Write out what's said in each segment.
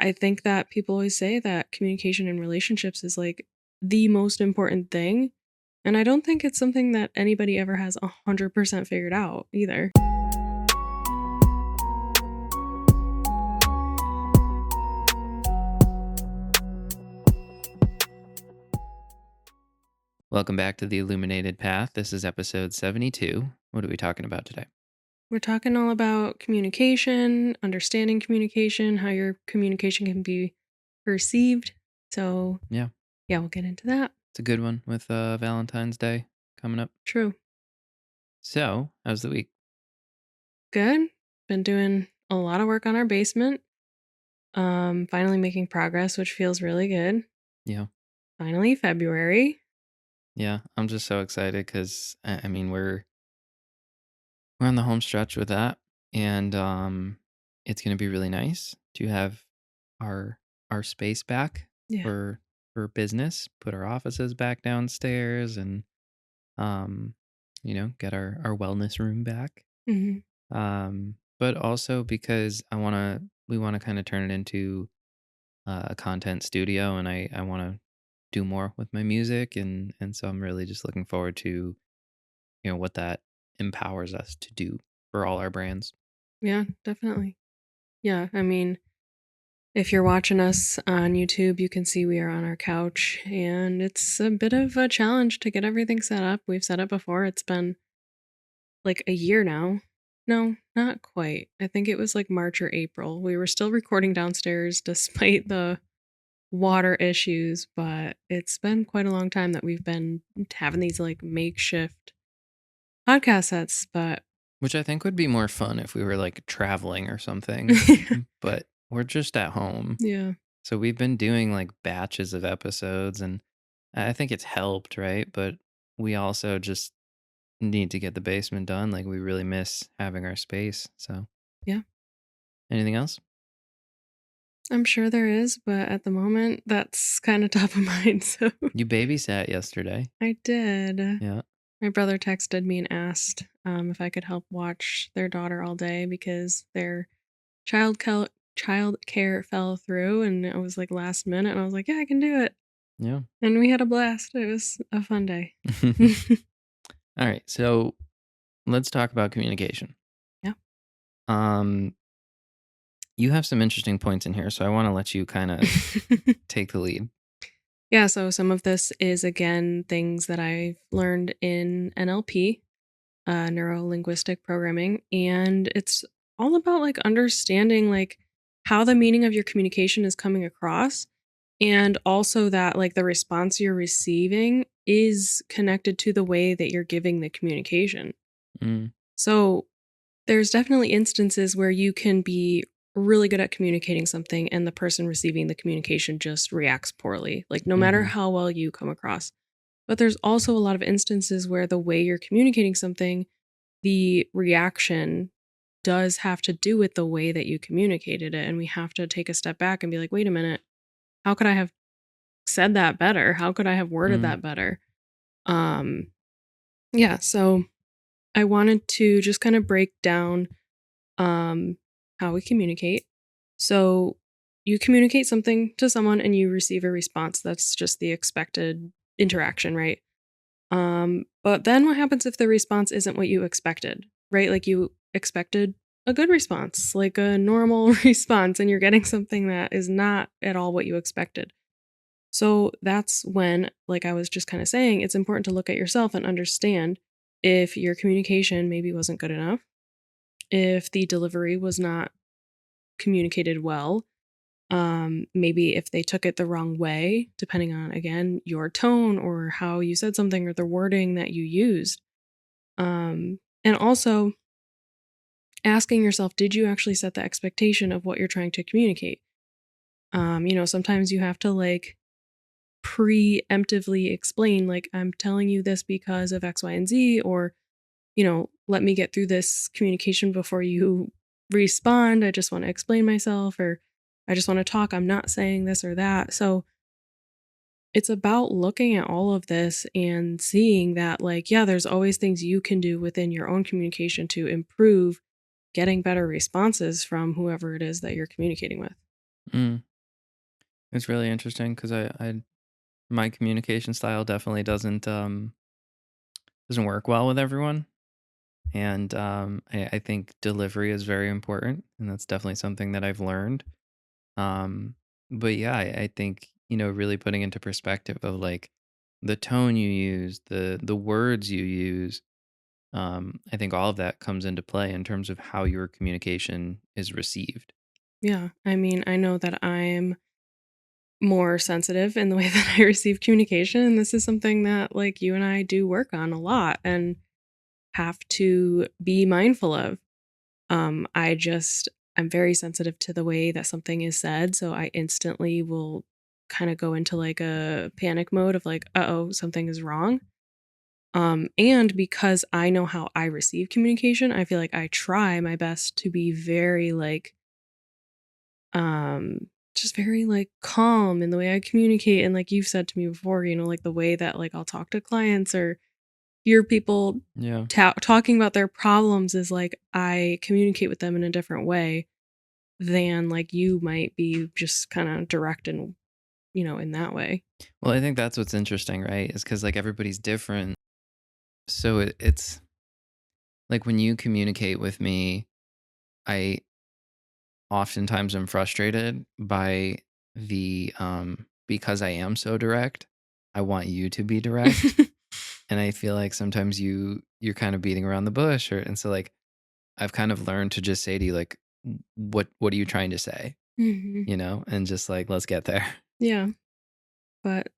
I think that people always say that communication in relationships is like the most important thing. And I don't think it's something that anybody ever has 100% figured out either. Welcome back to the Illuminated Path. This is episode 72. What are we talking about today? We're talking all about communication, understanding communication, how your communication can be perceived. So, Yeah, yeah, we'll get into that. it's a good one with Valentine's Day coming up. True. So, how's the week? Good. Been doing a lot of work on our basement. Finally making progress, which feels really good. Yeah, Finally, February. yeah. I'm just so excited because I mean we're on the home stretch with that, and it's gonna be really nice to have our our space back Yeah. for business. Put our offices back downstairs, and um, get our wellness room back. hmm But also because we want to kind of turn it into a content studio, and I want to do more with my music, and so I'm really just looking forward to what that empowers us to do for all our brands. Yeah, definitely. Yeah. I mean, if you're watching us on YouTube, you can see we are on our couch, and it's a bit of a challenge to get everything set up. We've set up before. It's been like a year now. No, not quite. I think it was like March or April. We were still recording downstairs despite the water issues, but it's been quite a long time that we've been having these like makeshift podcast sets. But Which I think would be more fun if we were like traveling or something, but we're just at home. yeah, So we've been doing like batches of episodes, and I think it's helped, right? But we also just need to get the basement done. Like we really miss having our space. So, yeah, anything else? I'm sure there is, but at the moment, that's kind of top of mind. So You babysat yesterday. I did. Yeah. My brother texted me and asked if I could help watch their daughter all day because their child care fell through, and it was like last minute. And I was like, yeah, I can do it. Yeah. And we had a blast. It was a fun day. All right. So let's talk about communication. Yeah. Um, you have some interesting points in here, so I want to let you kind of take the lead. Yeah, so some of this is again things that I've learned in NLP, neuro linguistic programming, and it's all about like understanding like how the meaning of your communication is coming across, and also that like the response you're receiving is connected to the way that you're giving the communication. Mm, So there's definitely instances where you can be really good at communicating something and the person receiving the communication just reacts poorly, like no matter hmm how well you come across. But there's also a lot of instances where the way you're communicating something, the reaction does have to do with the way that you communicated it. And we have to take a step back and be like, wait a minute, how could I have said that better? How could I have worded mm, that better? Um, yeah, so I wanted to just kind of break down um, how we communicate. So you communicate something to someone and you receive a response. That's just the expected interaction, right? But then what happens if the response isn't what you expected, right? Like you expected a good response, like a normal response, and you're getting something that is not at all what you expected. So that's when, like I was just kind of saying, it's important to look at yourself and understand if your communication maybe wasn't good enough, if the delivery was not communicated well, maybe if they took it the wrong way, depending on, again, your tone or how you said something or the wording that you used. And also asking yourself, did you actually set the expectation of what you're trying to communicate? Sometimes you have to like preemptively explain, like, I'm telling you this because of X, Y, and Z, or, let me get through this communication before you respond. I just want to explain myself, or I just want to talk. I'm not saying this or that. So it's about looking at all of this and seeing that, like, yeah, there's always things you can do within your own communication to improve getting better responses from whoever it is that you're communicating with. mm. It's really interesting because I my communication style definitely doesn't work well with everyone. And I think delivery is very important, and that's definitely something that I've learned. Um, but yeah, I think, really putting into perspective of like the tone you use, the words you use, I think all of that comes into play in terms of how your communication is received. Yeah, I mean, I know that I'm more sensitive in the way that I receive communication, and this is something that, like, you and I do work on a lot and have to be mindful of. I just I'm very sensitive to the way that something is said, so I instantly will kinda go into, like, a panic mode of, like, "Uh-oh, something is wrong." And because I know how I receive communication, I feel like I try my best to be very, like, just very, like, calm in the way I communicate, and like you've said to me before, like, the way that, like, I'll talk to clients or hear people Yeah. talking about their problems is, like, I communicate with them in a different way than, like, you might be just kinda direct and, in that way. Well, I think that's what's interesting, right? Is because like everybody's different. So it's like when you communicate with me, I oftentimes am frustrated by because I am so direct, I want you to be direct. And I feel like sometimes you're kind of beating around the bush, and so like I've kind of learned to just say to you like, what are you trying to say? Mhm. And just like, let's get there. Yeah, but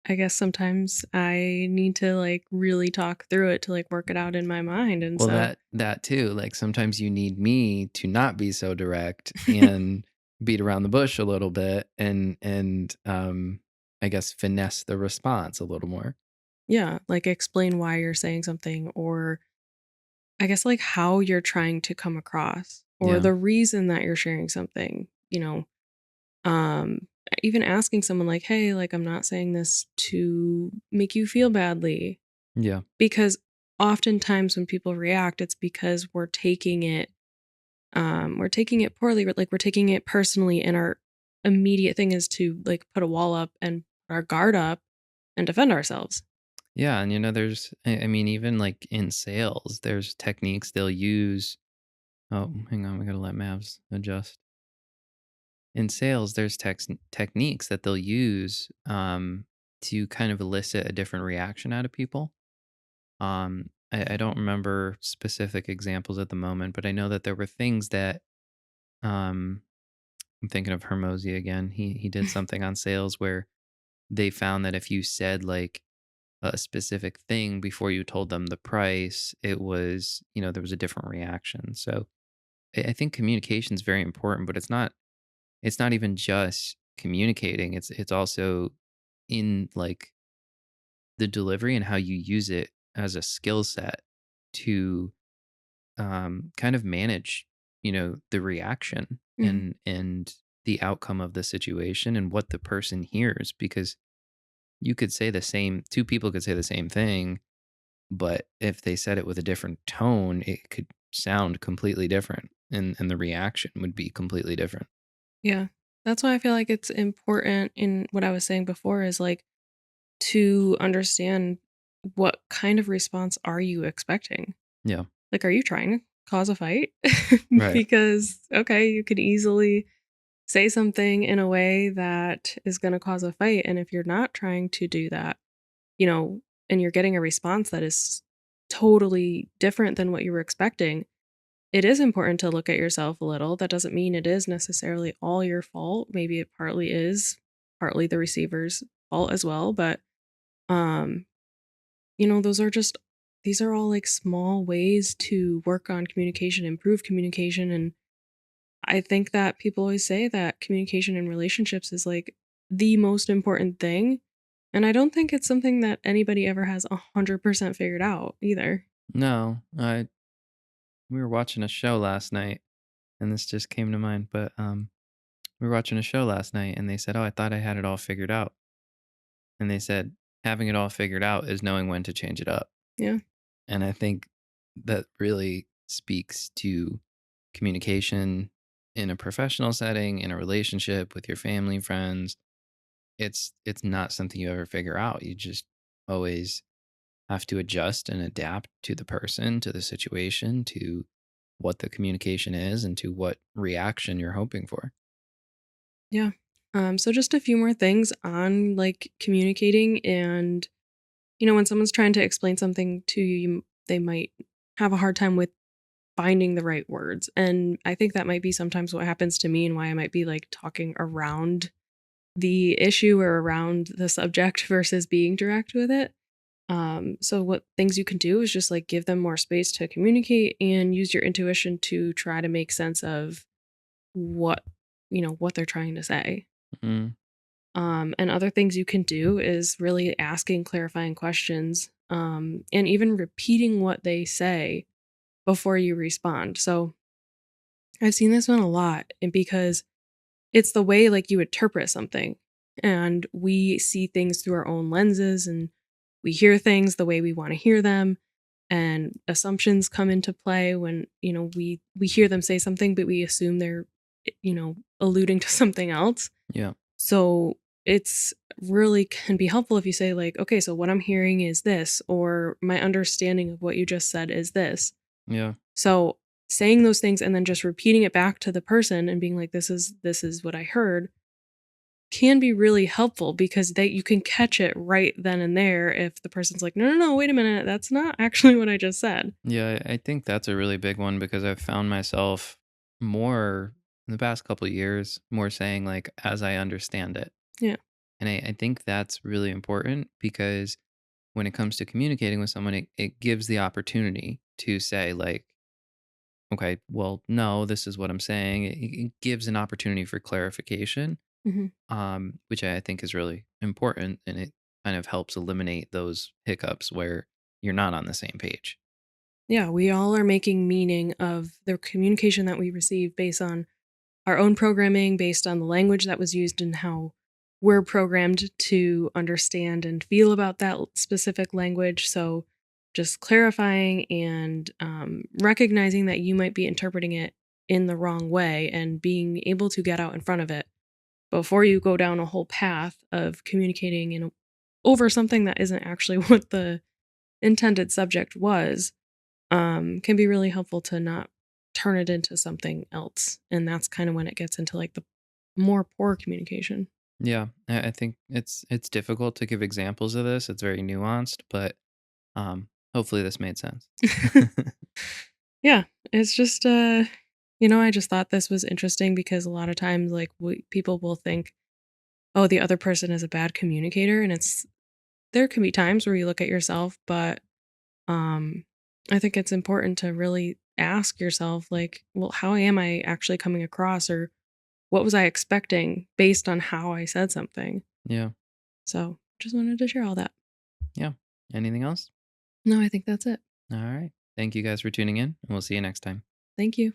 I guess sometimes I need to, like, really talk through it to, like, work it out in my mind, and Well, so that too. Like sometimes you need me to not be so direct and beat around the bush a little bit, and I guess finesse the response a little more. yeah, like, explain why you're saying something or I guess, like, how you're trying to come across or Yeah. the reason that you're sharing something, even asking someone like, "Hey, like, I'm not saying this to make you feel badly." Yeah. Because oftentimes when people react, it's because we're taking it poorly, but, like, we're taking it personally, and our immediate thing is to, like, put a wall up and put our guard up and defend ourselves. Yeah, and there's I mean, even like in sales, there's techniques they'll use. Oh, hang on, we gotta let Mavs adjust. In sales, there's techniques that they'll use to kind of elicit a different reaction out of people. I don't remember specific examples at the moment, but I know that there were things that um, I'm thinking of Hermosi again. He did something on sales where they found that if you said like a specific thing before you told them the price, it was, there was a different reaction. So I think communication is very important, but it's not even just communicating. It's also in like the delivery and how you use it as a skill set to kind of manage, the reaction Mhm. and the outcome of the situation and what the person hears. Because you could say the same, two people could say the same thing, but if they said it with a different tone, it could sound completely different, and the reaction would be completely different. Yeah. That's why I feel like it's important in what I was saying before is, like, to understand what kind of response are you expecting? Yeah. Like, are you trying to cause a fight? Right. Because, okay, you could easily say something in a way that is gonna cause a fight, and if you're not trying to do that, and you're getting a response that is totally different than what you were expecting, it is important to look at yourself a little. That doesn't mean it is necessarily all your fault. Maybe it partly is, partly the receiver's fault as well, but, um, these are all, like, small ways to work on communication, improve communication, and I think that people always say that communication in relationships is, like, the most important thing, and I don't think it's something that anybody ever has 100% figured out either. No, I we were watching a show last night, and this just came to mind, but we were watching a show last night and they said, "Oh, I thought I had it all figured out." And they said, "Having it all figured out is knowing when to change it up." Yeah. And I think that really speaks to communication in a professional setting, in a relationship with your family, friends, it's not something you ever figure out. You just always have to adjust and adapt to the person, to the situation, to what the communication is, and to what reaction you're hoping for. Yeah. So just a few more things on like communicating and when someone's trying to explain something to you, they might have a hard time with finding the right words. And I think that might be sometimes what happens to me and why I might be like talking around the issue or around the subject versus being direct with it. So what things you can do is just like give them more space to communicate and use your intuition to try to make sense of what what they're trying to say. Mm, And other things you can do is really asking clarifying questions, and even repeating what they say before you respond. So I've seen this one a lot, and because it's the way like you interpret something, and we see things through our own lenses, and we hear things the way we want to hear them, and assumptions come into play when we hear them say something, but we assume they're alluding to something else. yeah, So it's really can be helpful if you say, like, okay, so what I'm hearing is this, or my understanding of what you just said is this. yeah, So saying those things and then just repeating it back to the person and being like, this is what I heard can be really helpful because you can catch it right then and there if the person's like, no, no, no, wait a minute, that's not actually what I just said. yeah. I think that's a really big one because I've found myself more in the past couple of years, more saying like as I understand it. Yeah. And I think that's really important because when it comes to communicating with someone, it gives the opportunity to say, like, okay, well, no, this is what I'm saying. It gives an opportunity for clarification, Hmm. which I think is really important. And it kind of helps eliminate those hiccups where you're not on the same page. Yeah. We all are making meaning of the communication that we receive based on our own programming, based on the language that was used and how we're programmed to understand and feel about that specific language. So, just clarifying and recognizing that you might be interpreting it in the wrong way and being able to get out in front of it before you go down a whole path of communicating over something that isn't actually what the intended subject was, can be really helpful to not turn it into something else. And that's kind of when it gets into like the more poor communication. Yeah, I think it's difficult to give examples of this. It's very nuanced, but hopefully this made sense. Yeah, it's just I just thought this was interesting because a lot of times like people will think, "Oh, the other person is a bad communicator," and it's there can be times where you look at yourself, but um I think it's important to really ask yourself like, "Well, how am I actually coming across or what was I expecting based on how I said something?" Yeah, So, just wanted to share all that. yeah. Anything else? No, I think that's it. All right. Thank you guys for tuning in, and we'll see you next time. Thank you.